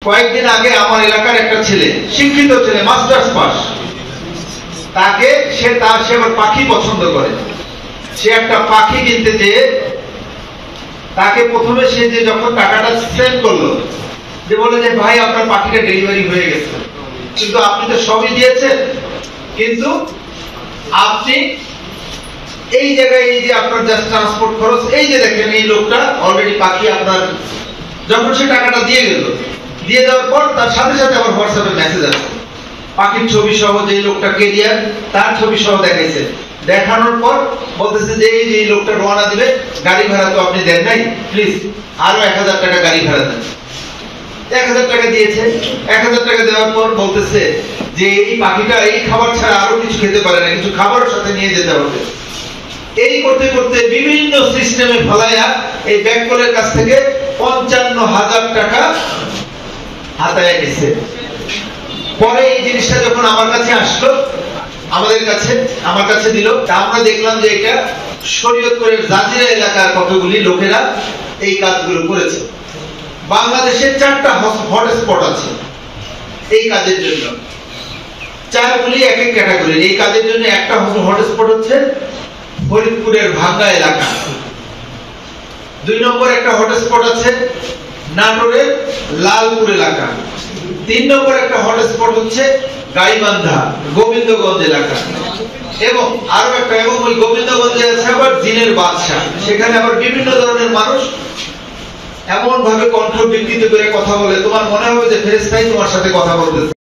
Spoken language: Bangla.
কয়েকদিন আগে আমার এলাকার একটা ছেলে, শিক্ষিত ছেলে, মাস্টার্স পাস, তাকে সে আবার পাখি পছন্দ করে। সে একটা পাখি কিনতে যেয়ে তাকে প্রথমে সে যে যখন টাকাটা সেন্ড করলো, যে বলে যে ভাই আপনার পাখিটা ডেলিভারি হয়ে গেছে, কিন্তু আপনি তো সবই দিয়েছেন, কিন্তু আপনি এই জায়গায় এই যে আপনার জাস্ট ট্রান্সপোর্ট খরচ, এই যে দেখেন এই লোকটা অলরেডি পাখি আপনার। যখন সে টাকাটা দিয়ে গেল, দিয়ে দেওয়ার পর তার সাথে সাথে আবার হোয়াটসঅ্যাপে মেসেজ আসছে, পাখির ছবি সহ, যে লোকটা কেরিয়ার তার ছবি সহ দেখাইছে। দেখানোর পর বলতেছে যে এই যে লোকটা রওনা দিবে, গাড়ি ভাড়া তো আপনি দেন নাই, প্লিজ আরো 1000 টাকা গাড়ি ভাড়া দেন। 1000 টাকা দিয়েছে। 1000 টাকা দেওয়ার পর বলতেছে যে এই পাখিটা এই খাবার ছাড়া আরো কিছু খেতে পারে না, কিছু খাবারের সাথে নিয়ে যেতে হবে। এই করতে করতে বিভিন্ন সিস্টেমে ফলাইয়া এই ব্যাংকলের কাছ থেকে 55,000 টাকা হাতায় নিছে। পরে এই জিনিসটা যখন আমার কাছে আসলো, আমার কাছে দিল, আমরা দেখলাম যে এটা শরীয়তপুরের জাজিরা এলাকার কতগুলি লোকেরা এই কাজগুলো করেছে। বাংলাদেশের 4টা হটস্পট আছে এই কাজের জন্য, 4গুলি এক এক ক্যাটাগরি। এই কাজের জন্য একটা হটস্পট হচ্ছে ফরিদপুরের ভাঙ্গা এলাকা। 2 নম্বর একটা হটস্পট আছে নাটোরের লালপুর এলাকা। 3 নম্বর একটা হটস্পট হচ্ছে গাইবান্ধা গোবিন্দগঞ্জ এলাকা। এবং আরো একটা, এবং ওই গোবিন্দগঞ্জে আছে আবার জিনের বাদশাহ, সেখানে আবার বিভিন্ন ধরনের মানুষ এমন ভাবে কণ্ঠ বিকৃত করে কথা বলে, তোমার মনে হবে যে ফেরেশতাই তোমার সাথে কথা বলতেছে।